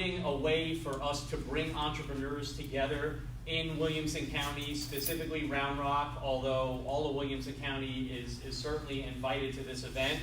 finding a way for us to bring entrepreneurs together in Williamson County, specifically Round Rock, although all of Williamson County is certainly invited to this event.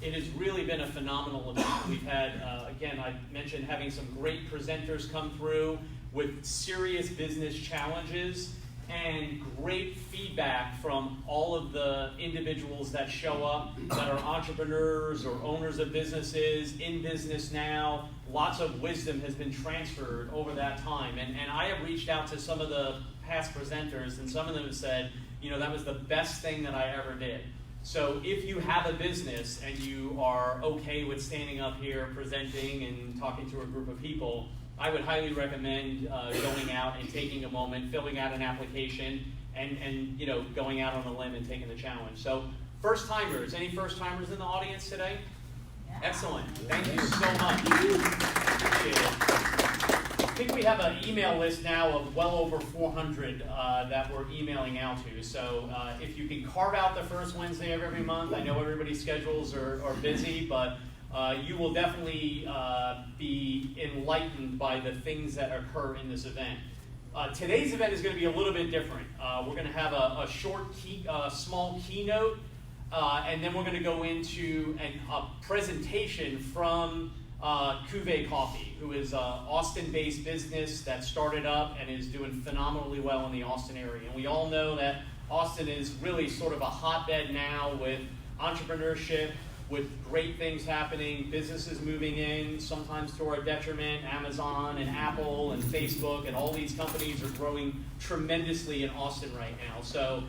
It has really been a phenomenal event. We've had, again, I mentioned having some great presenters come through with serious business challenges and great feedback from all of the individuals that show up that are entrepreneurs or owners of businesses, in business now. Lots of wisdom has been transferred over that time. And I have reached out to some of the past presenters, and some of them have said, you know, that was the best thing that I ever did. So if you have a business and you are okay with standing up here presenting and talking to a group of people, I would highly recommend going out and taking a moment, filling out an application, and you know, going out on a limb and taking the challenge. So first timers, any first timers in the audience today? Yeah. Excellent. Thank you so much. Appreciate it. I think we have an email list now of well over 400 that we're emailing out to. So if you can carve out the first Wednesday of every month, I know everybody's schedules are busy, but you will definitely be enlightened by the things that occur in this event. Today's event is going to be a little bit different. We're going to have a short, small keynote, and then we're going to go into a presentation from Cuvée Coffee, who is an Austin-based business that started up and is doing phenomenally well in the Austin area. And we all know that Austin is really sort of a hotbed now with entrepreneurship, with great things happening, businesses moving in, sometimes to our detriment. Amazon and Apple and Facebook and all these companies are growing tremendously in Austin right now. So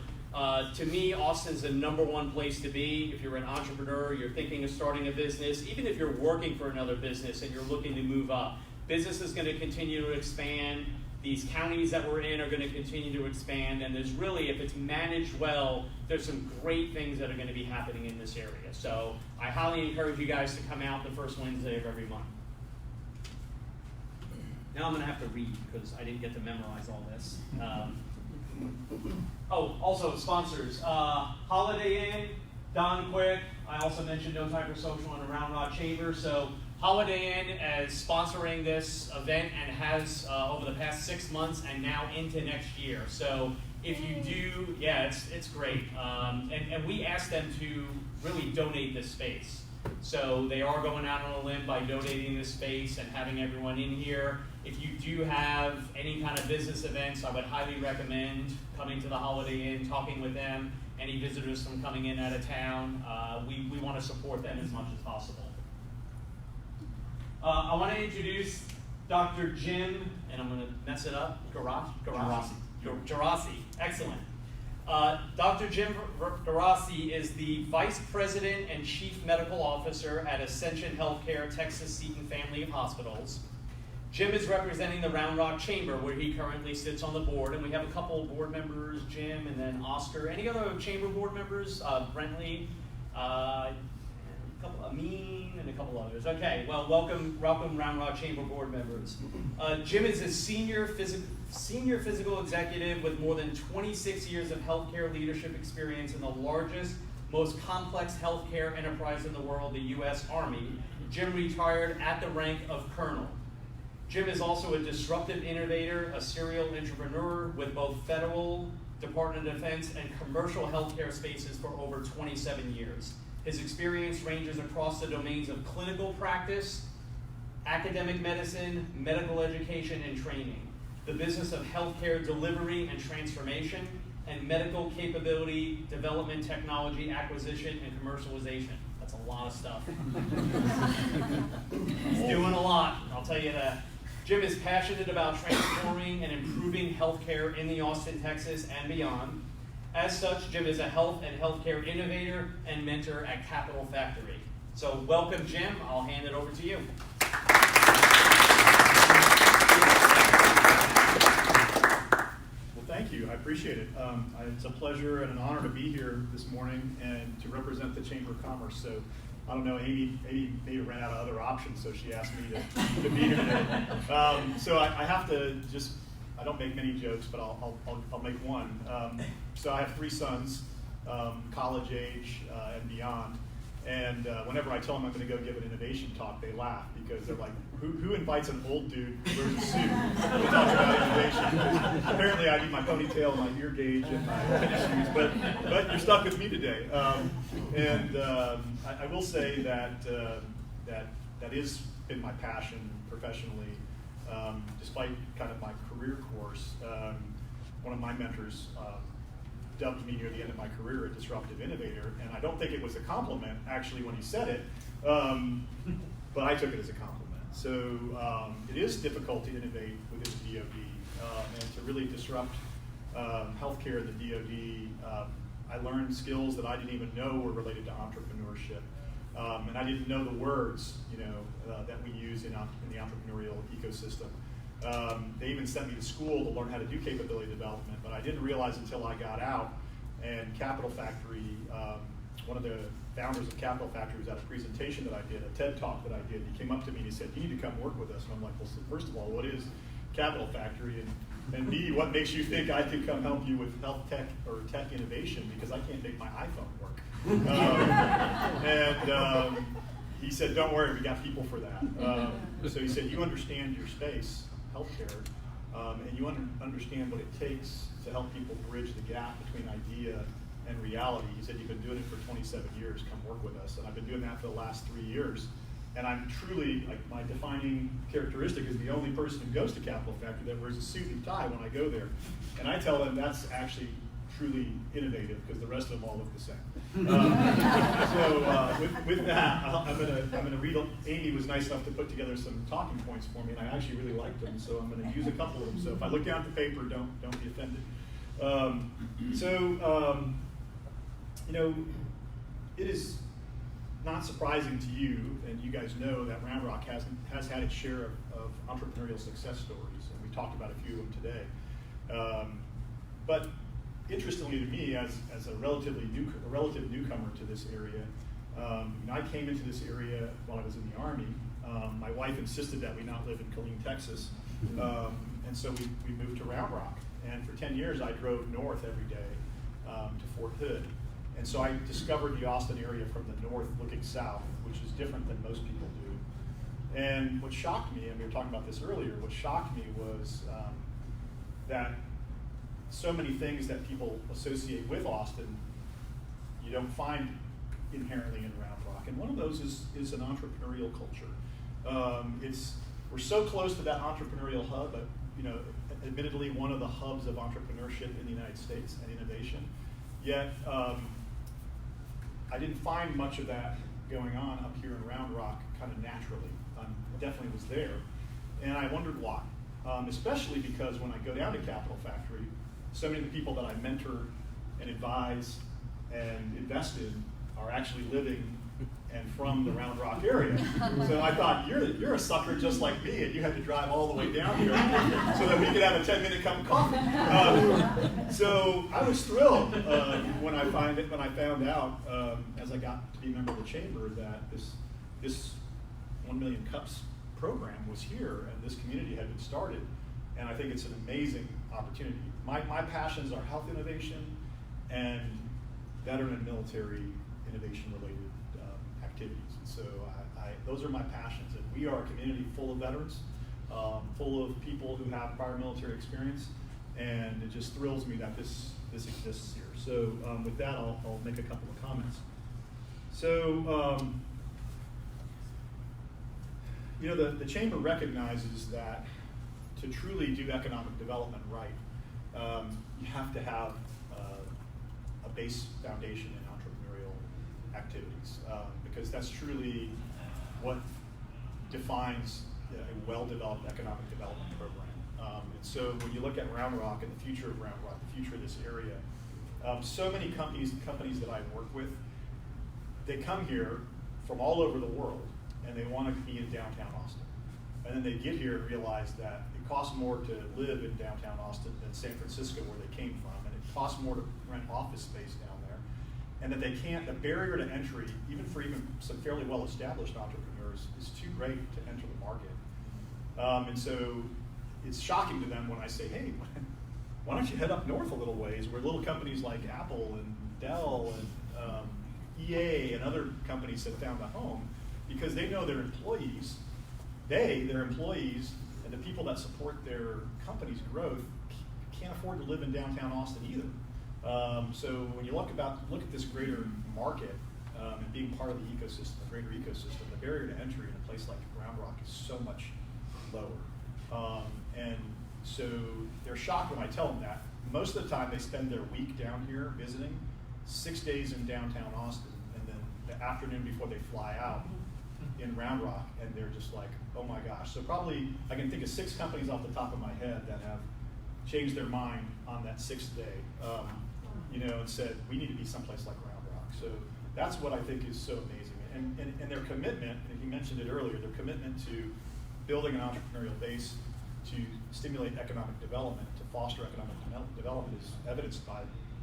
to me, Austin's the #1 place to be. If you're an entrepreneur, you're thinking of starting a business, even if you're working for another business and you're looking to move up, business is going to continue to expand. These counties that we're in are going to continue to expand, and there's really, if it's managed well, there's some great things that are going to be happening in this area. So I highly encourage you guys to come out the first Wednesday of every month. Now I'm going to have to read because I didn't get to memorize all this. Also sponsors, Holiday Inn, Don Quick. I also mentioned No Time for Social and the Round Rock Chamber. So Holiday Inn is sponsoring this event and has over the past 6 months and now into next year. So if you do, yeah, it's great. And we asked them to really donate this space. So they are going out on a limb by donating this space and having everyone in here. If you do have any kind of business events, I would highly recommend coming to the Holiday Inn, talking with them, any visitors from coming in out of town. We want to support them as much as possible. I want to introduce Dr. Jim, and I'm going to mess it up, Geracci. Excellent. Dr. Jim Geracci is the Vice President and Chief Medical Officer at Ascension Healthcare, Texas Seton Family of Hospitals. Jim is representing the Round Rock Chamber, where he currently sits on the board, and we have a couple of board members, Jim and then Oscar. Any other chamber board members? Brentley, Amin, and a couple others. Okay, well, welcome Round Rock Chamber board members. Jim is a senior physical executive with more than 26 years of healthcare leadership experience in the largest, most complex healthcare enterprise in the world, the U.S. Army. Jim retired at the rank of colonel. Jim is also a disruptive innovator, a serial entrepreneur with both federal Department of Defense and commercial healthcare spaces for over 27 years. His experience ranges across the domains of clinical practice, academic medicine, medical education and training, the business of healthcare delivery and transformation, and medical capability, development, technology, acquisition, and commercialization. That's a lot of stuff. He's doing a lot, I'll tell you that. Jim is passionate about transforming and improving healthcare in the Austin, Texas, and beyond. As such, Jim is a health and healthcare innovator and mentor at Capital Factory. So welcome, Jim. I'll hand it over to you. Well, thank you. I appreciate it. It's a pleasure and an honor to be here this morning and to represent the Chamber of Commerce. So I don't know, Amy maybe ran out of other options, so she asked me to be here today. So I have to just, I don't make many jokes, but I'll make one. So I have 3 sons, college age and beyond. And whenever I tell them I'm going to go give an innovation talk, they laugh because they're like, who invites an old dude who wears a suit to talk about innovation? Apparently I need my ponytail, my ear gauge, and my tennis shoes, but you're stuck with me today. I will say that that has been my passion professionally, despite kind of my career course. One of my mentors dubbed me near the end of my career a disruptive innovator, and I don't think it was a compliment actually when he said it, but I took it as a compliment. So it is difficult to innovate within the DoD and to really disrupt healthcare in the DoD. I learned skills that I didn't even know were related to entrepreneurship, and I didn't know the words, that we use in the entrepreneurial ecosystem. They even sent me to school to learn how to do capability development, but I didn't realize until I got out. And Capital Factory, one of the founders of Capital Factory was at a presentation that I did, a TED Talk that I did. He came up to me and he said, "You need to come work with us." And I'm like, well, first of all, what is Capital Factory? And B, what makes you think I could come help you with health tech or tech innovation, because I can't make my iPhone work. He said, "Don't worry, we got people for that." So he said, "You understand your space, healthcare, and you understand what it takes to help people bridge the gap between idea and reality." He said, "You've been doing it for 27 years, come work with us." And I've been doing that for the last 3 years. And I'm truly, like, my defining characteristic is the only person who goes to Capital Factory that wears a suit and tie when I go there. And I tell them that's actually truly innovative, because the rest of them all look the same. With that, I'm gonna read. Amy was nice enough to put together some talking points for me, and I actually really liked them, so I'm gonna use a couple of them. So if I look down at the paper, don't be offended. It is not surprising to you, and you guys know that Round Rock has had its share of entrepreneurial success stories, and we talked about a few of them today. But interestingly to me, as a relative newcomer to this area, I came into this area while I was in the Army. My wife insisted that we not live in Killeen, Texas, and so we moved to Round Rock. And for 10 years, I drove north every day to Fort Hood. And so I discovered the Austin area from the north looking south, which is different than most people do. And what shocked me, and we were talking about this earlier, what shocked me was that so many things that people associate with Austin, you don't find inherently in Round Rock. And one of those is an entrepreneurial culture. We're so close to that entrepreneurial hub, but admittedly one of the hubs of entrepreneurship in the United States and innovation. Yet I didn't find much of that going on up here in Round Rock kind of naturally. It definitely was there. And I wondered why. Especially because when I go down to Capital Factory, so many of the people that I mentor and advise and invest in are actually living and from the Round Rock area. So I thought, you're a sucker just like me, and you had to drive all the way down here so that we could have a 10-minute cup of coffee. So I was thrilled when I found out, as I got to be a member of the chamber, that this 1 Million Cups program was here, and this community had been started. And I think it's an amazing opportunity. My passions are health innovation and veteran and military innovation-related activities. And so those are my passions. And we are a community full of veterans, full of people who have prior military experience, and it just thrills me that this exists here. So with that, I'll make a couple of comments. So the Chamber recognizes that to truly do economic development right, you have to have a base foundation in entrepreneurial activities, because that's truly what defines a well-developed economic development program. And so when you look at Round Rock and the future of Round Rock, the future of this area, so many companies that I work with, they come here from all over the world, and they want to be in downtown Austin. And then they get here and realize that it costs more to live in downtown Austin than San Francisco, where they came from, and it costs more to rent office space down there, and that the barrier to entry, even for some fairly well-established entrepreneurs, is too great to enter the market. And so it's shocking to them when I say, hey, why don't you head up north a little ways, where little companies like Apple and Dell and EA and other companies have found a home because they know their employees, their employees, and the people that support their company's growth can't afford to live in downtown Austin either. So when you look at this greater market and being part of the ecosystem, the greater ecosystem, the barrier to entry in a place like Round Rock is so much lower. And so they're shocked when I tell them that. Most of the time they spend their week down here visiting, 6 days in downtown Austin, and then the afternoon before they fly out in Round Rock, and they're just like, oh my gosh. So probably I can think of 6 companies off the top of my head that have changed their mind on that 6th day, and said, we need to be someplace like Round Rock. So that's what I think is so amazing. And their commitment, and he mentioned it earlier, their commitment to building an entrepreneurial base, to stimulate economic development, to foster economic development is evidenced by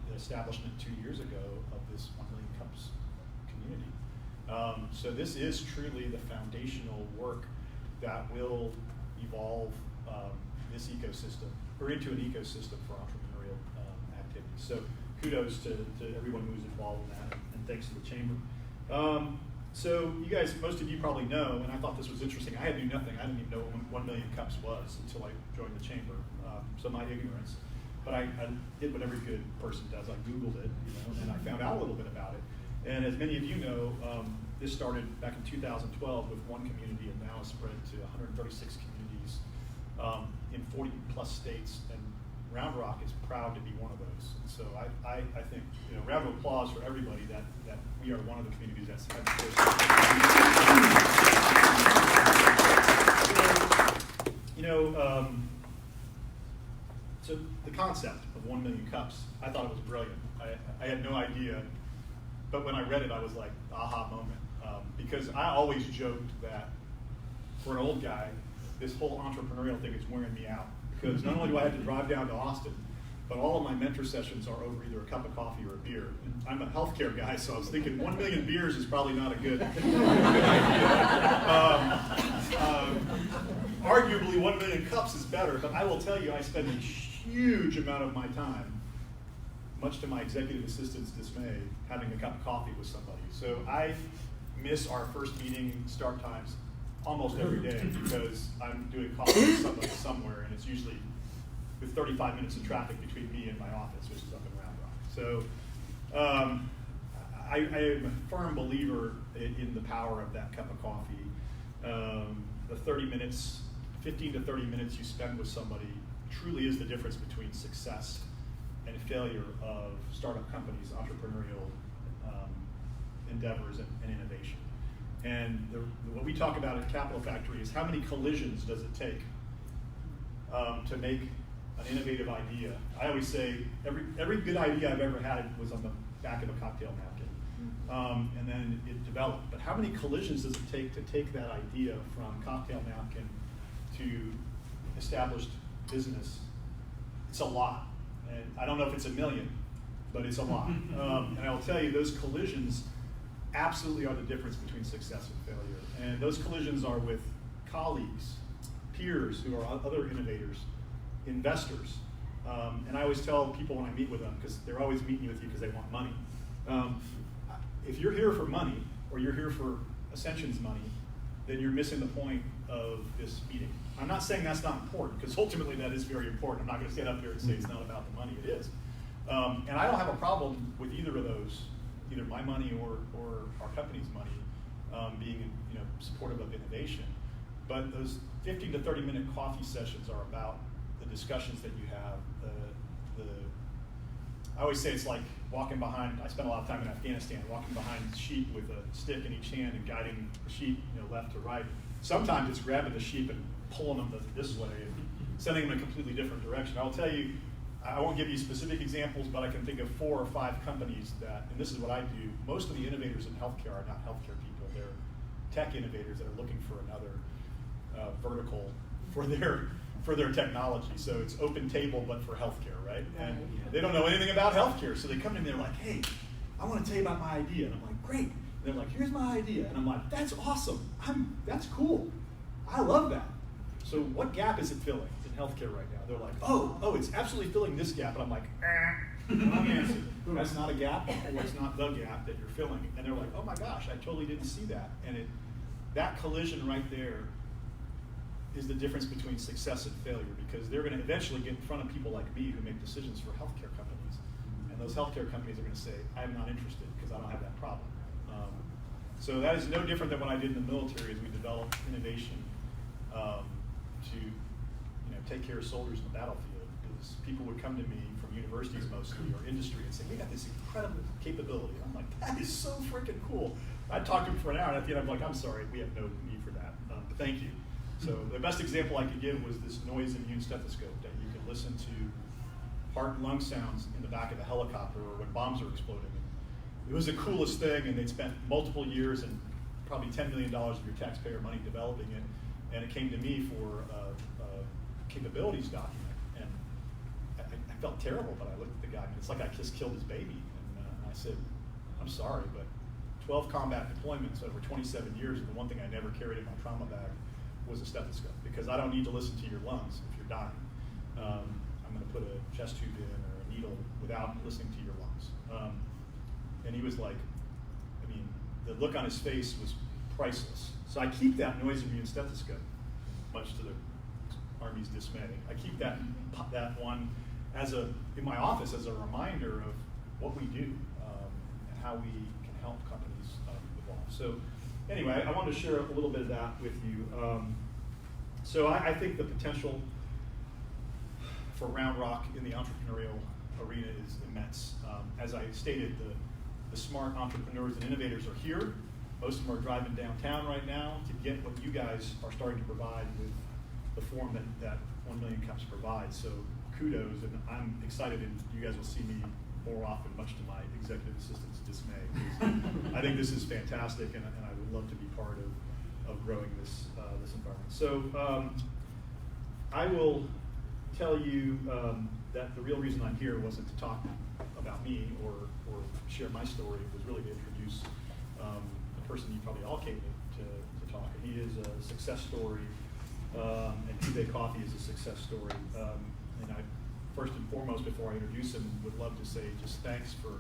the establishment 2 years ago of this 1 Million Cups community. So this is truly the foundational work that will evolve this ecosystem, or into an ecosystem for entrepreneurial activities. So kudos to everyone who's involved in that, and thanks to the Chamber. So you guys, most of you probably know, and I thought this was interesting, I knew nothing, I didn't even know what 1 Million Cups was until I joined the Chamber, so my ignorance. But I did what every good person does, I Googled it, and I found out a little bit about it. And as many of you know, this started back in 2012 with one community, and now it's spread to 136 communities in 40 plus states, and Round Rock is proud to be one of those. And so I think, round of applause for everybody that we are one of the communities that's had the so the concept of 1 Million Cups, I thought it was brilliant. I had no idea, but when I read it, I was like, aha moment. Because I always joked that for an old guy, this whole entrepreneurial thing is wearing me out. Because not only do I have to drive down to Austin, but all of my mentor sessions are over either a cup of coffee or a beer. And I'm a healthcare guy, so I was thinking 1 million beers is probably not a good idea. Arguably, 1 million cups is better, but I will tell you, I spend a huge amount of my time, much to my executive assistant's dismay, having a cup of coffee with somebody. So I miss our first meeting start times almost every day because I'm doing coffee with somebody somewhere, and it's usually with 35 minutes of traffic between me and my office, which is up in Round Rock. So I am a firm believer in the power of that cup of coffee. The 15 to 30 minutes you spend with somebody truly is the difference between success and failure of startup companies, entrepreneurial endeavors, and innovation. And what we talk about at Capital Factory is how many collisions does it take to make an innovative idea. I always say every good idea I've ever had was on the back of a cocktail napkin, and then it developed. But how many collisions does it take to take that idea from cocktail napkin to established business? It's a lot, and I don't know if it's a million, but it's a lot. And I will tell you, those collisions absolutely are the difference between success and failure. And those collisions are with colleagues, peers who are other innovators, investors. And I always tell people when I meet with them, because they're always meeting with you because they want money. If you're here for money, or you're here for Ascension's money, then you're missing the point of this meeting. I'm not saying that's not important, because ultimately that is very important. I'm not going to stand up here and say it's not about the money. It is. And I don't have a problem with either of those, either my money or our company's money, being supportive of innovation. But those 15 to 30 minute coffee sessions are about the discussions that you have. I always say it's like walking behind. I spent a lot of time in Afghanistan walking behind sheep with a stick in each hand and guiding the sheep, left to right. Sometimes it's grabbing the sheep and pulling them this way and sending them in a completely different direction. I'll tell you, I won't give you specific examples, but I can think of 4 or 5 companies that, and this is what I do, most of the innovators in healthcare are not healthcare people. They're tech innovators that are looking for another vertical for their technology. So it's open table, but for healthcare, right? And they don't know anything about healthcare, so they come to me, they're like, hey, I want to tell you about my idea. And I'm like, great. And they're like, here's my idea. And I'm like, that's awesome. That's cool. I love that. so what gap is it filling in healthcare right now? They're like, oh, it's absolutely filling this gap. And I'm like, wrong answer. That's not a gap, or it's not the gap that you're filling. And they're like, oh my gosh, I totally didn't see that. And that collision right there is the difference between success and failure, because they're going to eventually get in front of people like me who make decisions for healthcare companies. And those healthcare companies are going to say, I'm not interested because I don't have that problem. So that is no different than what I did in the military as we developed innovation to take care of soldiers in the battlefield. Because people would come to me from universities mostly or industry and say, we got this incredible capability. I'm like, that is so freaking cool. I'd talk to them for an hour and at the end I'm like, I'm sorry, we have no need for that. But thank you. So the best example I could give was this noise immune stethoscope that you could listen to heart and lung sounds in the back of a helicopter or when bombs are exploding. It was the coolest thing, and they'd spent multiple years and probably $10 million of your taxpayer money developing it, and it came to me for a capabilities document, and I felt terrible, but I looked at the guy, and it's like I just killed his baby, and I said, I'm sorry, but 12 combat deployments over 27 years, and the one thing I never carried in my trauma bag was a stethoscope, because I don't need to listen to your lungs if you're dying. I'm going to put a chest tube in or a needle without listening to your lungs. And he was like, the look on his face was priceless. So I keep that noise immune stethoscope, much to the Army's dismay. I keep that one in my office as a reminder of what we do and how we can help companies evolve. So anyway, I wanted to share a little bit of that with you. So I think the potential for Round Rock in the entrepreneurial arena is immense. As I stated, the smart entrepreneurs and innovators are here. Most of them are driving downtown right now to get what you guys are starting to provide with the form that 1 Million Cups provides. So kudos, and I'm excited, and you guys will see me more often, much to my executive assistant's dismay. I think this is fantastic, and I would love to be part of growing this environment. So I will tell you that the real reason I'm here wasn't to talk about me or share my story. It was really to introduce the person you probably all came to talk. And he is a success story, and Cube Coffee is a success story. And I, first and foremost, before I introduce him, would love to say just thanks for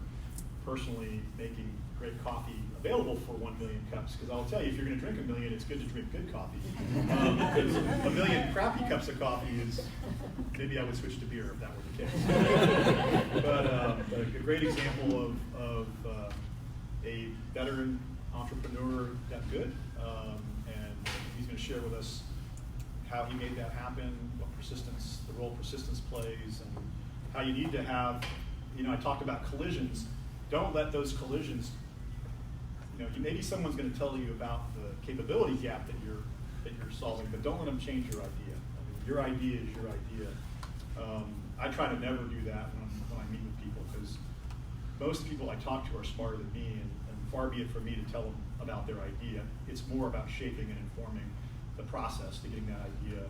personally making great coffee available for 1 million cups. Because I'll tell you, if you're going to drink 1 million, it's good to drink good coffee. Because 1 million crappy cups of coffee is, maybe I would switch to beer if that were the case. But a great example of a veteran entrepreneur got good, and he's going to share with us how he made that happen, what the role persistence plays, and how you need to have, I talked about collisions. Don't let those collisions, maybe someone's going to tell you about the capability gap that you're solving, but don't let them change your idea. Your idea is your idea. I try to never do that when I meet with people, because most people I talk to are smarter than me, and far be it for me to tell them about their idea. It's more about shaping and informing the process to getting that idea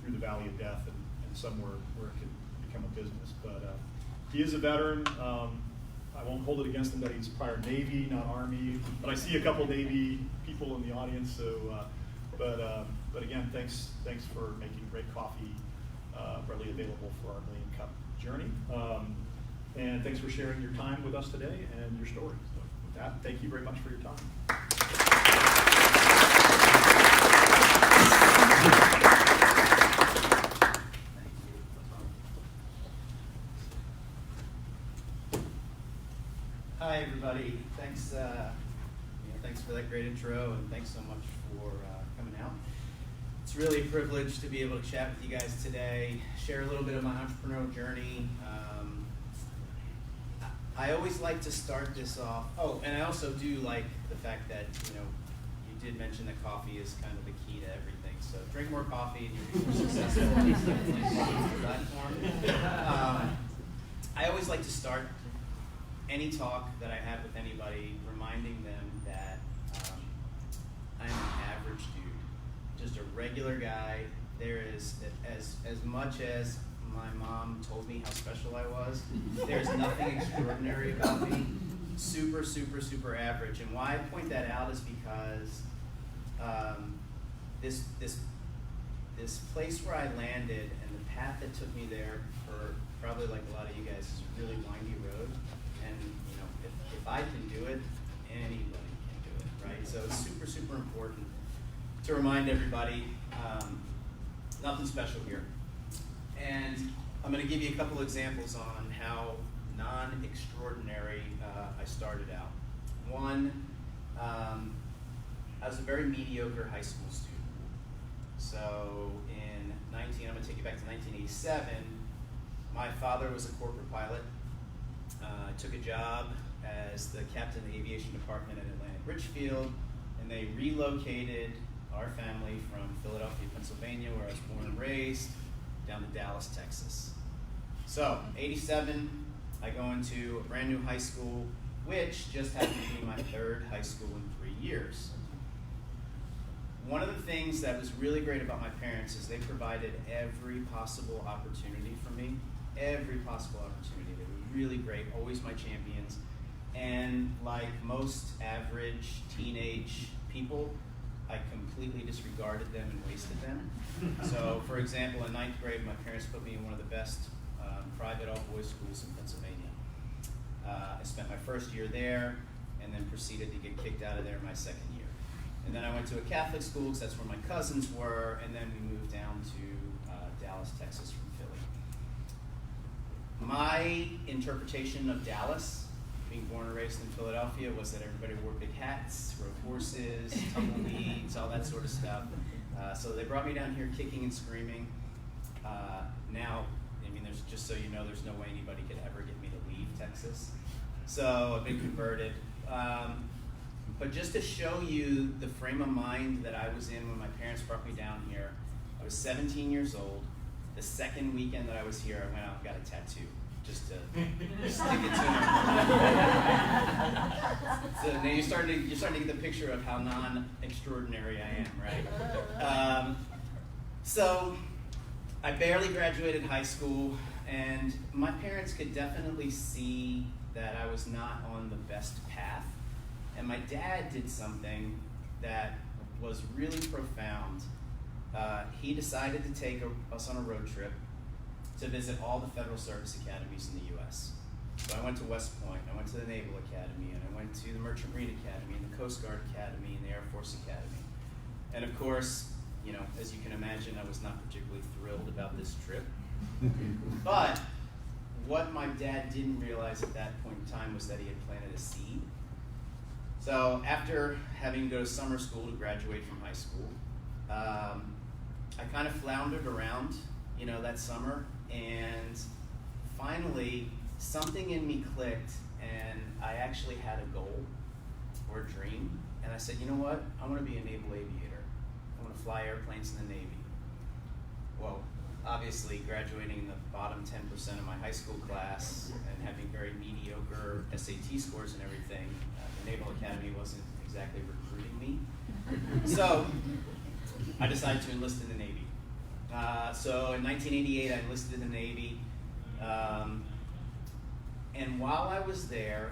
through the valley of death and somewhere where it can become a business. But he is a veteran. I won't hold it against him that he's prior Navy, not Army, but I see a couple Navy people in the audience. So, but again, thanks for making great coffee readily available for our 1 million cup journey. And thanks for sharing your time with us today and your story. So with that, thank you very much for your time. Hi everybody. Thanks for that great intro, and thanks so much for coming out. It's really a privilege to be able to chat with you guys today, share a little bit of my entrepreneurial journey. I always like to start this off. Oh, and I also do like the fact that you did mention that coffee is kind of the key to everything. So drink more coffee and you'll be more successful on this platform. I always like to start any talk that I have with anybody reminding them that I'm an average dude, just a regular guy. There is, as much as my mom told me how special I was, there's nothing extraordinary about me. Super, super, super average. And why I point that out is because this this place where I landed and the path that took me there, for probably like a lot of you guys, is a really windy road. And you know, if I can do it, anybody can do it, right? So it's super, super important to remind everybody, nothing special here. And I'm going to give you a couple examples on how non-extraordinary I started out. One, I was a very mediocre high school student. So I'm going to take you back to 1987. My father was a corporate pilot. I took a job as the captain of the aviation department at Atlantic Richfield, and they relocated our family from Philadelphia, Pennsylvania, where I was born and raised, down to Dallas, Texas. So, 87, I go into a brand new high school, which just happened to be my third high school in 3 years. One of the things that was really great about my parents is they provided every possible opportunity for me. Every possible opportunity. They were really great, always my champions. And like most average teenage people, I completely disregarded them and wasted them. So, for example, in 9th grade, my parents put me in one of the best private all-boys schools in Pennsylvania. I spent my first year there and then proceeded to get kicked out of there my second year. And then I went to a Catholic school because that's where my cousins were, and then we moved down to Dallas, Texas from Philly. My interpretation of Dallas, being born and raised in Philadelphia, was that everybody wore big hats, rode horses, tumbleweeds, all that sort of stuff. So they brought me down here kicking and screaming. Now, I mean, there's, just so you know, there's no way anybody could ever get me to leave Texas. So I've been converted. But just to show you the frame of mind that I was in when my parents brought me down here, I was 17 years old. The second weekend that I was here, I went out and got a tattoo, just to stick it to them. So now you're starting to get the picture of how non-extraordinary I am, right? So I barely graduated high school, and my parents could definitely see that I was not on the best path. And my dad did something that was really profound. He decided to take us on a road trip to visit all the Federal Service Academies in the U.S. So I went to West Point, I went to the Naval Academy, and I went to the Merchant Marine Academy, and the Coast Guard Academy, and the Air Force Academy. And of course, you know, as you can imagine, I was not particularly thrilled about this trip. But what my dad didn't realize at that point in time was that he had planted a seed. So after having to go to summer school to graduate from high school, I kind of floundered around, you know, that summer, and finally something in me clicked, and I actually had a goal or a dream, and I said, you know what, I want to be a naval aviator. I want to fly airplanes in the Navy. Well, obviously graduating in the bottom 10% of my high school class and having very mediocre SAT scores and everything, the Naval Academy wasn't exactly recruiting me. So I decided to enlist in the Navy. So in 1988, I enlisted in the Navy. And while I was there,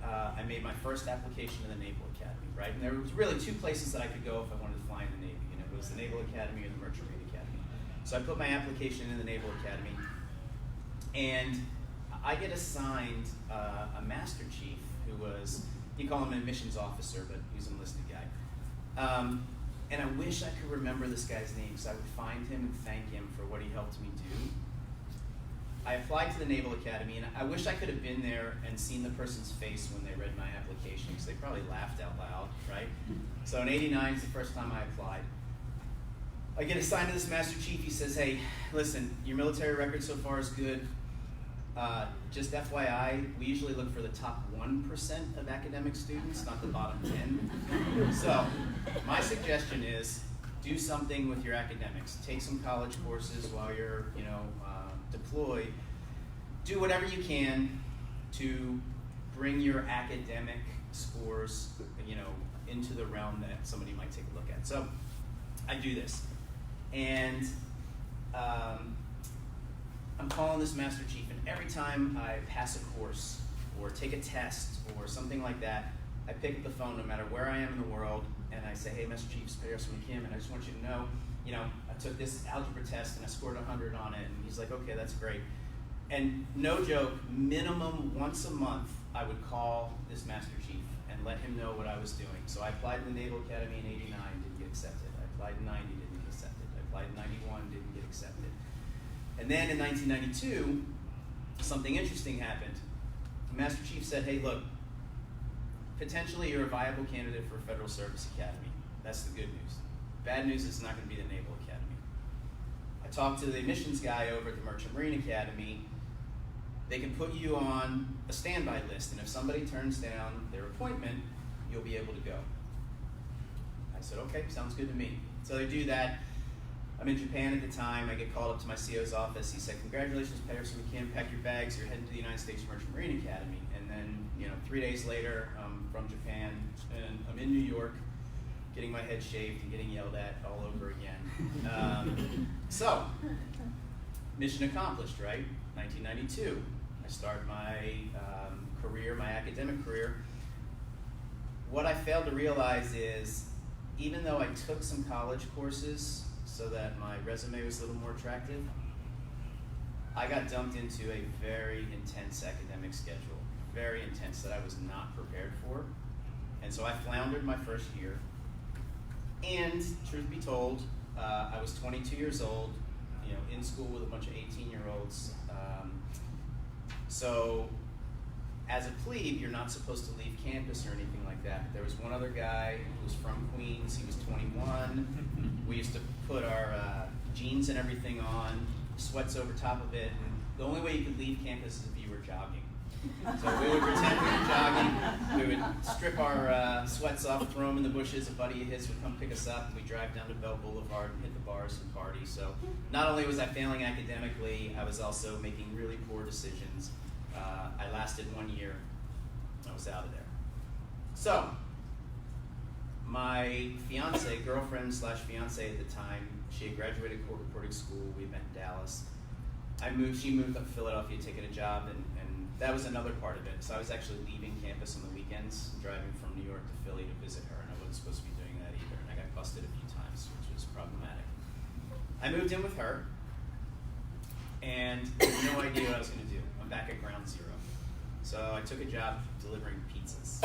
I made my first application to the Naval Academy, right? And there was really two places that I could go if I wanted to fly in the Navy. You know, it was the Naval Academy or the Merchant Marine Academy. So I put my application in the Naval Academy, and I get assigned a master chief who was, you call him an admissions officer, but he's an enlisted guy. And I wish I could remember this guy's name, so I would find him and thank him for what he helped me do. I applied to the Naval Academy, and I wish I could have been there and seen the person's face when they read my application, because they probably laughed out loud, right? So in '89 is the first time I applied. I get assigned to this master chief. He says, hey, listen, your military record so far is good. Just FYI, we usually look for the top 1% of academic students, not the bottom 10. So my suggestion is do something with your academics. Take some college courses while you're, deployed. Do whatever you can to bring your academic scores, into the realm that somebody might take a look at. So I do this, and I'm calling this master chief, and every time I pass a course or take a test or something like that, I pick up the phone no matter where I am in the world, and I say, hey, Master Chief, it's McKim, and I just want you to know, I I took this algebra test and I scored 100 on it. And he's like, okay, that's great. And no joke, minimum once a month, I would call this Master Chief and let him know what I was doing. So I applied to the Naval Academy in '89, didn't get accepted. I applied in '90, didn't get accepted. I applied in '91, didn't get accepted. And then in 1992, something interesting happened. The Master Chief said, hey, look, potentially you're a viable candidate for a Federal Service Academy. That's the good news. Bad news is it's not going to be the Naval Academy. I talked to the admissions guy over at the Merchant Marine Academy. They can put you on a standby list, and if somebody turns down their appointment, you'll be able to go. I said, okay, sounds good to me. So they do that. I'm in Japan at the time. I get called up to my CO's office. He said, congratulations, Patterson McKim, pack your bags. You're heading to the United States Merchant Marine Academy. And then, 3 days later, I'm from Japan, and I'm in New York, getting my head shaved and getting yelled at all over again. So, mission accomplished, right? 1992. I start my career, my academic career. What I failed to realize is, even though I took some college courses so that my resume was a little more attractive, I got dumped into a very intense academic schedule, very intense, that I was not prepared for. And so I floundered my first year. And truth be told, I was 22 years old, in school with a bunch of 18-year-olds. So as a plebe, you're not supposed to leave campus or anything like that. There was one other guy who was from Queens. He was 21. We used to put our jeans and everything on, sweats over top of it, and the only way you could leave campus is if you were jogging. So we would pretend we were jogging. We would strip our sweats off, throw them in the bushes. A buddy of his would come pick us up, and we'd drive down to Bell Boulevard and hit the bars and party. So not only was I failing academically, I was also making really poor decisions. I lasted 1 year. I was out of there. So my fiance, girlfriend slash fiance at the time, she had graduated court reporting school. We met in Dallas. She moved up to Philadelphia, taking a job, and that was another part of it. So I was actually leaving campus on the weekends, driving from New York to Philly to visit her, and I wasn't supposed to be doing that either. And I got busted a few times, which was problematic. I moved in with her, and I had no idea what I was going to do. I'm back at ground zero. So I took a job delivering pizzas,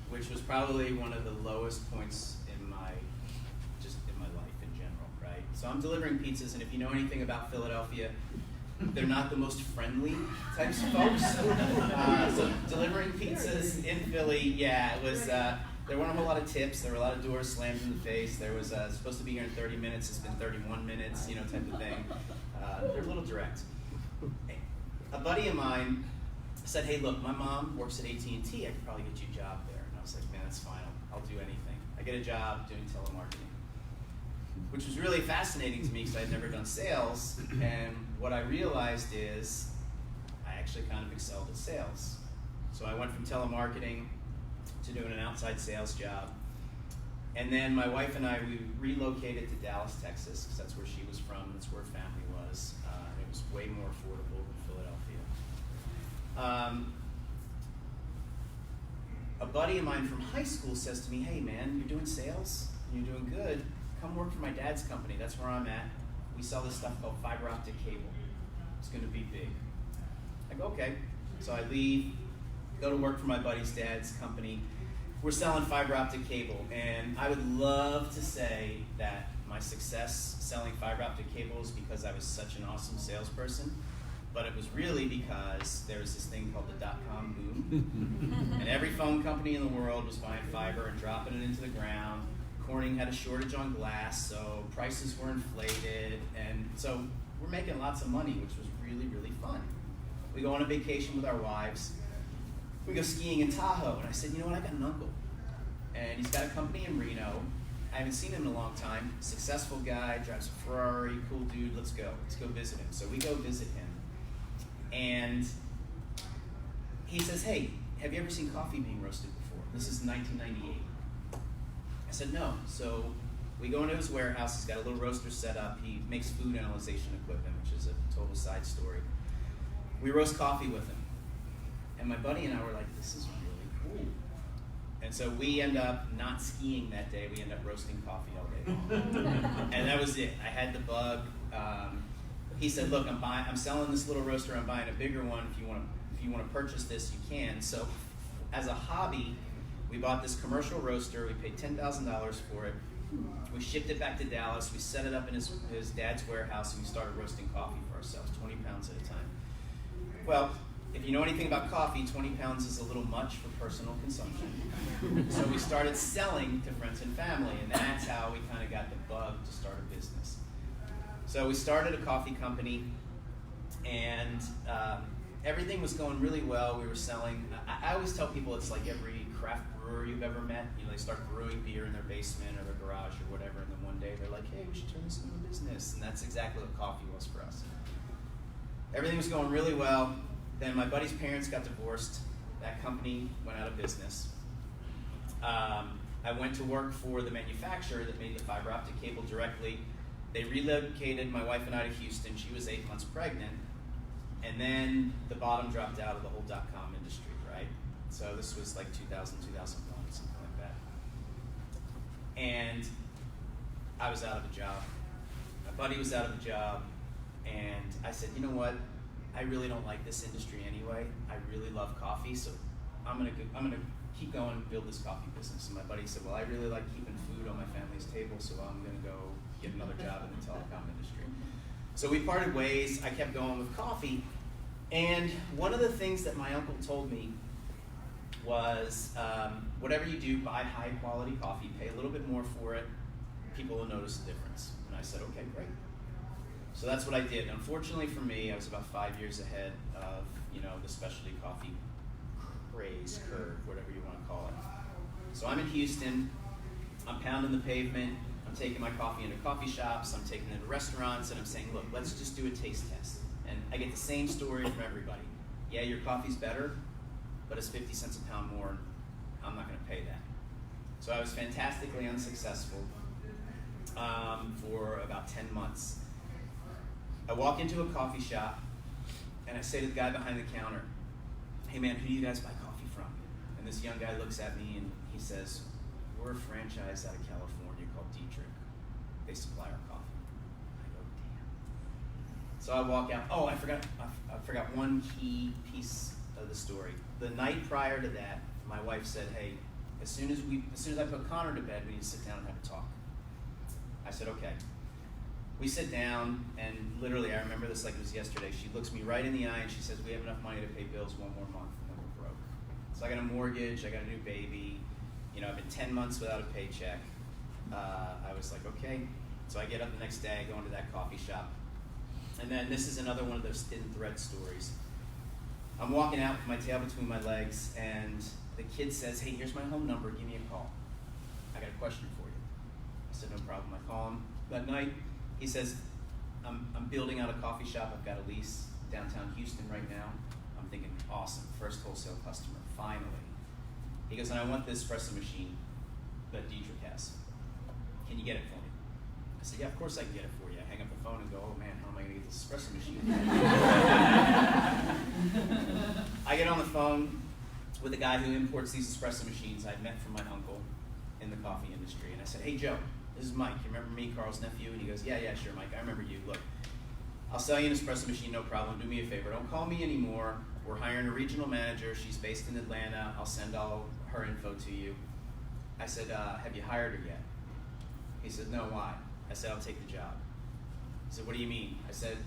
which was probably one of the lowest points in my life in general, right? So I'm delivering pizzas, and if you know anything about Philadelphia, they're not the most friendly types of folks. So delivering pizzas in Philly, it was, there weren't a whole lot of tips. There were a lot of doors slammed in the face. There was supposed to be here in 30 minutes. It's been 31 minutes, type of thing. They're a little direct. A buddy of mine said, hey, look, my mom works at AT&T. I could probably get you a job there. And I was like, man, that's fine. I'll do anything. I get a job doing telemarketing, which was really fascinating to me because I'd never done sales. And what I realized is I actually kind of excelled at sales. So I went from telemarketing to doing an outside sales job. And then my wife and I, we relocated to Dallas, Texas, because that's where she was from. That's where her family was. It was way more affordable than Philadelphia. A buddy of mine from high school says to me, hey man, you're doing sales, you're doing good, come work for my dad's company, that's where I'm at. We sell this stuff called fiber optic cable. It's gonna be big. I go, okay. So I leave, go to work for my buddy's dad's company. We're selling fiber optic cable, and I would love to say that my success selling fiber optic cable is because I was such an awesome salesperson, but it was really because there was this thing called the dot-com boom, and every phone company in the world was buying fiber and dropping it into the ground. Corning had a shortage on glass, so prices were inflated, and so we're making lots of money, which was really, really fun. We go on a vacation with our wives. We go skiing in Tahoe, and I said, you know what, I got an uncle, and he's got a company in Reno. I haven't seen him in a long time. Successful guy, drives a Ferrari, cool dude, let's go visit him. So we go visit him, and he says, hey, have you ever seen coffee being roasted before? This is 1998. I said, no. So we go into his warehouse. He's got a little roaster set up. He makes food analyzation equipment, which is a total side story. We roast coffee with him. And my buddy and I were like, this is really cool. And so we end up not skiing that day. We end up roasting coffee all day long. And that was it. I had the bug. He said, look, I'm selling this little roaster. I'm buying a bigger one. If you want to purchase this, you can. So as a hobby, we bought this commercial roaster. We paid $10,000 for it. We shipped it back to Dallas. We set it up in his dad's warehouse, and we started roasting coffee for ourselves, 20 pounds at a time. Well, if you know anything about coffee, 20 pounds is a little much for personal consumption. So we started selling to friends and family, and that's how we kind of got the bug to start a business. So we started a coffee company, and everything was going really well. We were selling. I always tell people it's like every craft brewer you've ever met. You know, they start brewing beer in their basement or their garage or whatever, and then one day they're like, hey, we should turn this into a business. And that's exactly what coffee was for us. Everything was going really well. Then my buddy's parents got divorced. That company went out of business. I went to work for the manufacturer that made the fiber optic cable directly. They relocated my wife and I to Houston. She was 8 months pregnant. And then the bottom dropped out of the whole .com industry, right? So this was like 2000, 2001, something like that. And I was out of a job. My buddy was out of a job. And I said, you know what? I really don't like this industry anyway. I really love coffee, so I'm gonna keep going and build this coffee business. And my buddy said, well, I really like keeping food on my family's table, so I'm gonna go get another job in the telecom industry. So we parted ways. I kept going with coffee, and one of the things that my uncle told me was, whatever you do, buy high quality coffee, pay a little bit more for it, people will notice the difference. And I said, okay, great. So that's what I did. Unfortunately for me, I was about 5 years ahead of, the specialty coffee craze, curve, whatever you want to call it. So I'm in Houston, I'm pounding the pavement, I'm taking my coffee into coffee shops, I'm taking it into restaurants, and I'm saying, look, let's just do a taste test. And I get the same story from everybody. Yeah, your coffee's better, but it's 50 cents a pound more, I'm not gonna pay that. So I was fantastically unsuccessful for about 10 months. I walk into a coffee shop, and I say to the guy behind the counter, hey man, who do you guys buy coffee from? And this young guy looks at me and he says, we're a franchise out of California called Dietrich. They supply our coffee. I go, damn. So I walk out. Oh, I forgot one key piece of the story. The night prior to that, my wife said, hey, as soon as I put Connor to bed, we need to sit down and have a talk. I said, okay. We sit down, and literally, I remember this like it was yesterday. She looks me right in the eye and she says, we have enough money to pay bills one more month, and then we're broke. So I got a mortgage, I got a new baby. I've been 10 months without a paycheck. I was like, okay. So I get up the next day, I go into that coffee shop. And then this is another one of those thin thread stories. I'm walking out with my tail between my legs, and the kid says, hey, here's my home number, give me a call. I got a question for you. I said, no problem. I call him that night. He says, I'm building out a coffee shop. I've got a lease downtown Houston right now. I'm thinking, awesome, first wholesale customer, finally. He goes, and I want this espresso machine that Dietrich has. Can you get it for me? I said, yeah, of course I can get it for you. I hang up the phone and go, oh man, how am I gonna get this espresso machine? I get on the phone with a guy who imports these espresso machines I'd met from my uncle in the coffee industry. And I said, hey Joe, this is Mike. You remember me, Carl's nephew? And he goes, yeah, sure, Mike. I remember you. Look, I'll sell you an espresso machine, no problem. Do me a favor. Don't call me anymore. We're hiring a regional manager. She's based in Atlanta. I'll send all her info to you. I said, have you hired her yet? He said, no, why? I said, I'll take the job. He said, what do you mean? I said,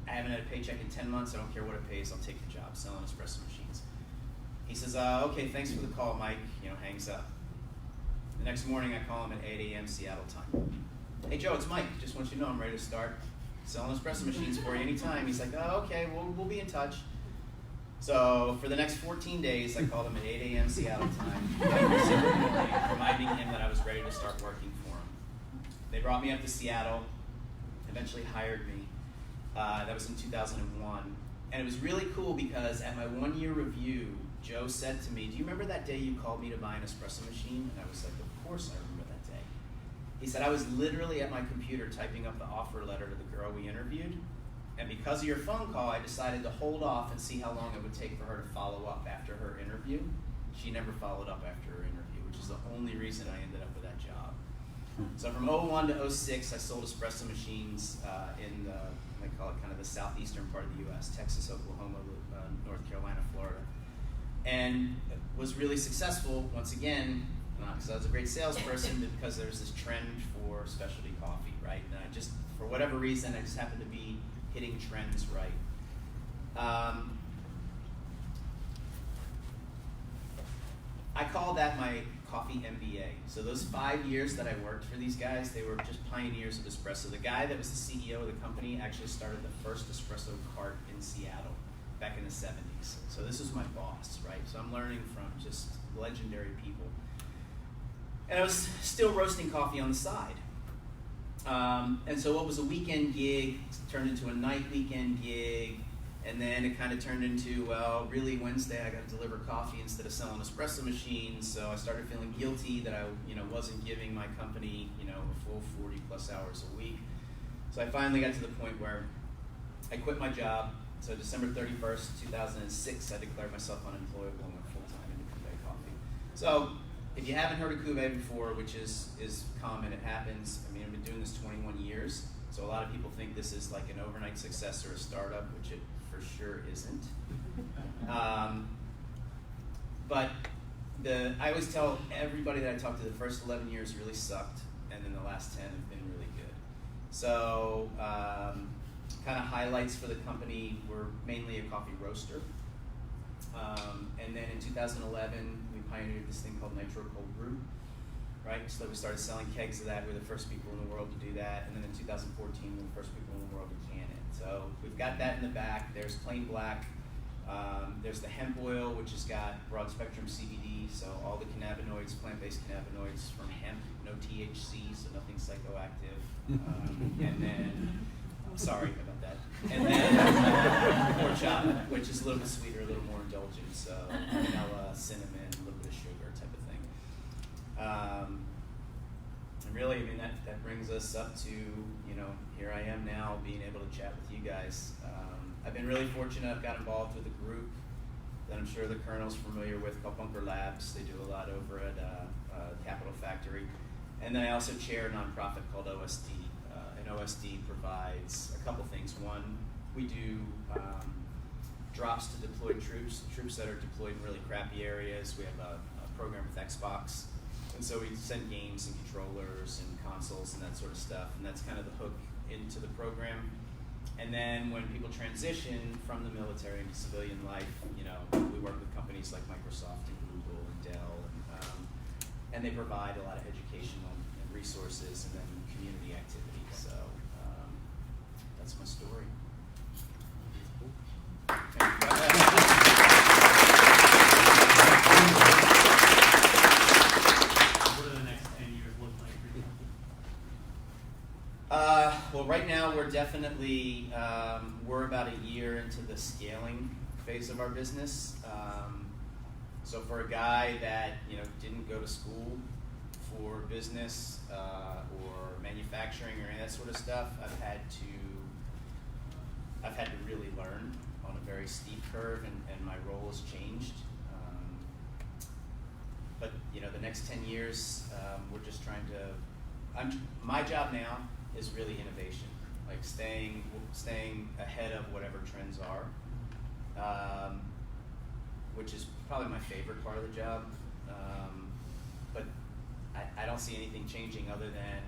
I haven't had a paycheck in 10 months. I don't care what it pays. I'll take the job selling espresso machines. He says, okay, thanks for the call, Mike. Hangs up. The next morning, I call him at 8 a.m. Seattle time. Hey, Joe, it's Mike. Just want you to know I'm ready to start selling espresso machines for you anytime. He's like, oh, okay, we'll be in touch. So for the next 14 days, I called him at 8 a.m. Seattle time every single morning, reminding him that I was ready to start working for him. They brought me up to Seattle, eventually hired me. That was in 2001. And it was really cool because at my 1-year review, Joe said to me, do you remember that day you called me to buy an espresso machine? And I was like, of course I remember that day. He said, I was literally at my computer typing up the offer letter to the girl we interviewed. And because of your phone call, I decided to hold off and see how long it would take for her to follow up after her interview. She never followed up after her interview, which which is the only reason I ended up with that job. So from 01 to 06, I sold espresso machines in the, I call it kind of the southeastern part of the U.S., Texas, Oklahoma, North Carolina, Florida. And was really successful, once again, not because I was a great salesperson, but because there was this trend for specialty coffee, right? And I just, for whatever reason, I just happened to be hitting trends right. I call that my coffee MBA. So those 5 years that I worked for these guys, they were just pioneers of espresso. The guy that was the CEO of the company actually started the first espresso cart in Seattle back in the 70s. So this is my boss, right? So I'm learning from just legendary people. And I was still roasting coffee on the side. And so what was a weekend gig turned into a night weekend gig. And then it kind of turned into, well, really Wednesday I got to deliver coffee instead of selling espresso machines. So I started feeling guilty that I, wasn't giving my company, a full 40 plus hours a week. So I finally got to the point where I quit my job. So December 31st, 2006, I declared myself unemployable and went full-time into Cuvée Coffee. So if you haven't heard of Cuvée before, which is common, it happens. I mean, I've been doing this 21 years. So a lot of people think this is like an overnight success or a startup, which it for sure isn't. But I always tell everybody that I talk to, the first 11 years really sucked, and then the last 10 have been really good. So kind of highlights for the company, we're mainly a coffee roaster. And then in 2011, we pioneered this thing called Nitro Cold Brew, right? So we started selling kegs of that. We're the first people in the world to do that. And then in 2014, we're the first people in the world to can it. So we've got that in the back. There's plain black. There's the hemp oil, which has got broad spectrum CBD. So all the cannabinoids, plant-based cannabinoids from hemp, no THC, so nothing psychoactive. And then, sorry about that. And then horchata, which is a little bit sweeter, a little more indulgent. So vanilla, cinnamon, a little bit of sugar type of thing. And really, I mean, that brings us up to, here I am now being able to chat with you guys. I've been really fortunate. I've got involved with a group that I'm sure the Colonel's familiar with called Bunker Labs. They do a lot over at Capital Factory. And then I also chair a nonprofit called OSD. And OSD provides a couple things. One, we do drops to deployed troops that are deployed in really crappy areas. We have a program with Xbox. And so we send games and controllers and consoles and that sort of stuff. And that's kind of the hook into the program. And then when people transition from the military into civilian life, we work with companies like Microsoft and Google and Dell, and they provide a lot of educational and resources and then community activities. So that's my story. What do the next 10 years look like for you? Well, right now we're definitely, we're about a year into the scaling phase of our business. So for a guy that, didn't go to school for business or manufacturing or any of that sort of stuff, I've had to really learn on a very steep curve, and my role has changed. But the next 10 years, we're just trying to, my job now is really innovation, like staying ahead of whatever trends are, which is probably my favorite part of the job. But I don't see anything changing other than,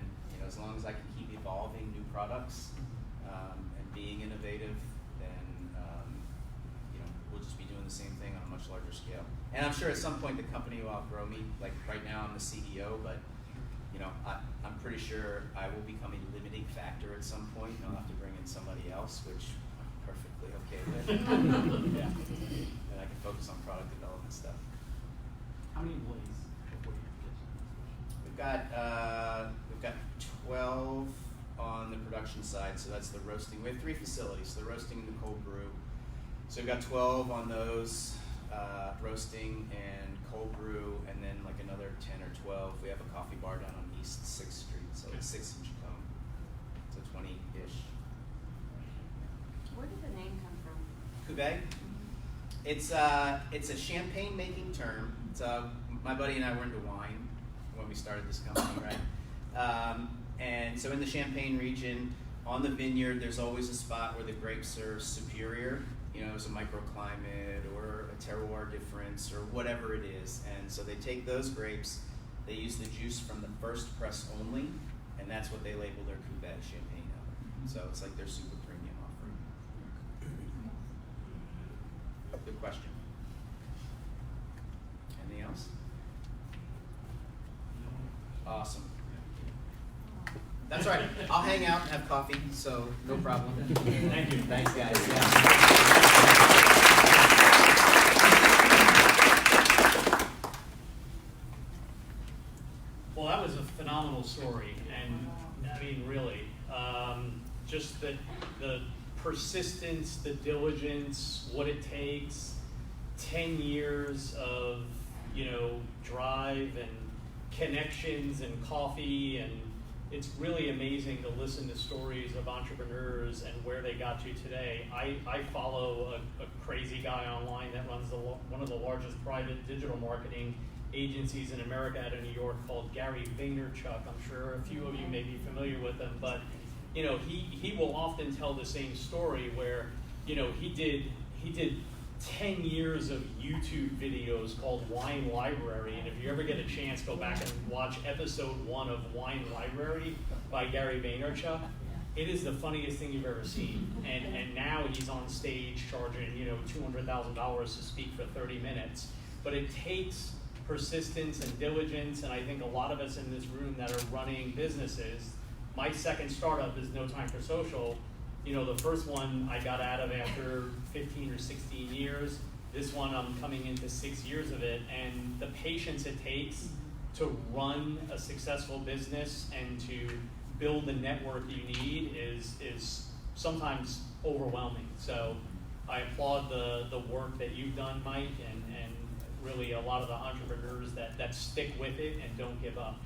as long as I can keep evolving new products and being innovative, then we'll just be doing the same thing on a much larger scale. And I'm sure at some point the company will outgrow me. Like right now I'm the CEO, but I'm pretty sure I will become a limiting factor at some point, and I'll have to bring in somebody else, which I'm perfectly okay with. Yeah. And I can focus on product development stuff. How many employees? We've got 12 on the production side, so that's the roasting. We have 3 facilities, the roasting and the cold brew. So we've got 12 on those, roasting and cold brew, and then like another 10 or 12. We have a coffee bar down on East 6th Street, so it's 6 in Chacombe, so 20-ish. Where did the name come from? Cuvée? It's a champagne making term. It's my buddy and I were into wine when we started this company, right? And so in the Champagne region, on the vineyard, there's always a spot where the grapes are superior. You know, there's a microclimate or a terroir difference or whatever it is. And so they take those grapes, they use the juice from the first press only, and that's what they label their Cuvée Champagne of. So it's like their super premium offering. Good question. Anything else? Awesome. That's all right. I'll hang out and have coffee, so no problem. Thank you. Thanks, guys. Yeah. Well, that was a phenomenal story, and I mean, really, just the persistence, the diligence, what it takes, 10 years of, drive and connections and coffee, and it's really amazing to listen to stories of entrepreneurs and where they got to today. I follow a crazy guy online that runs one of the largest private digital marketing agencies in America out of New York called Gary Vaynerchuk. I'm sure a few of you may be familiar with him, but he will often tell the same story where he did 10 years of YouTube videos called Wine Library, and if you ever get a chance, go back and watch episode 1 of Wine Library by Gary Vaynerchuk. It is the funniest thing you've ever seen, and now he's on stage charging $200,000 to speak for 30 minutes. But it takes persistence and diligence, and I think a lot of us in this room that are running businesses, my second startup is No Time for Social. The first one I got out of after 15 or 16 years. This one I'm coming into 6 years of it, and the patience it takes to run a successful business and to build the network you need is sometimes overwhelming. So I applaud the work that you've done, Mike, and really a lot of the entrepreneurs that stick with it and don't give up.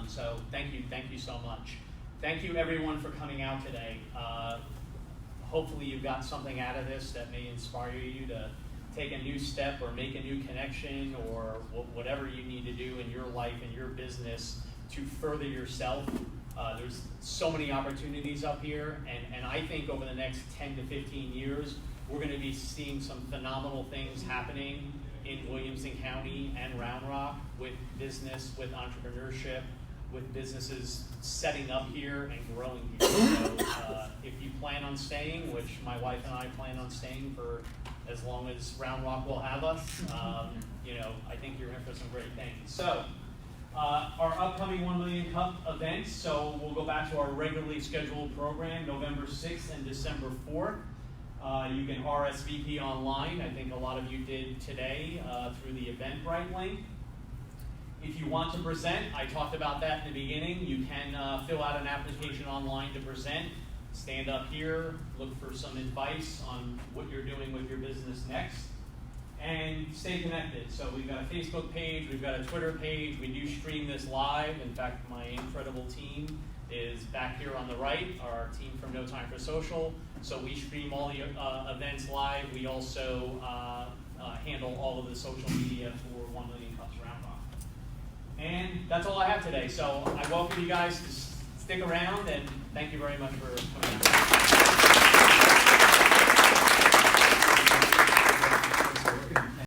So thank you so much. Thank you everyone for coming out today. Hopefully you got something out of this that may inspire you to take a new step or make a new connection or whatever you need to do in your life and your business to further yourself. There's so many opportunities up here, and I think over the next 10 to 15 years, we're going to be seeing some phenomenal things happening in Williamson County and Round Rock with business, with entrepreneurship, with businesses setting up here and growing here. So if you plan on staying, which my wife and I plan on staying for as long as Round Rock will have us, I think you're in for some great things. So our upcoming 1 Million Cup events, so we'll go back to our regularly scheduled program, November 6th and December 4th. You can RSVP online. I think a lot of you did today through the Eventbrite link. If you want to present, I talked about that in the beginning. You can fill out an application online to present. Stand up here, look for some advice on what you're doing with your business next, and stay connected. So we've got a Facebook page, we've got a Twitter page, we do stream this live. In fact, my incredible team is back here on the right, our team from No Time for Social. So we stream all the events live. We also handle all of the social media for 1 Million Cups Round Rock. And that's all I have today. So I welcome you guys to stick around, and thank you very much for coming out.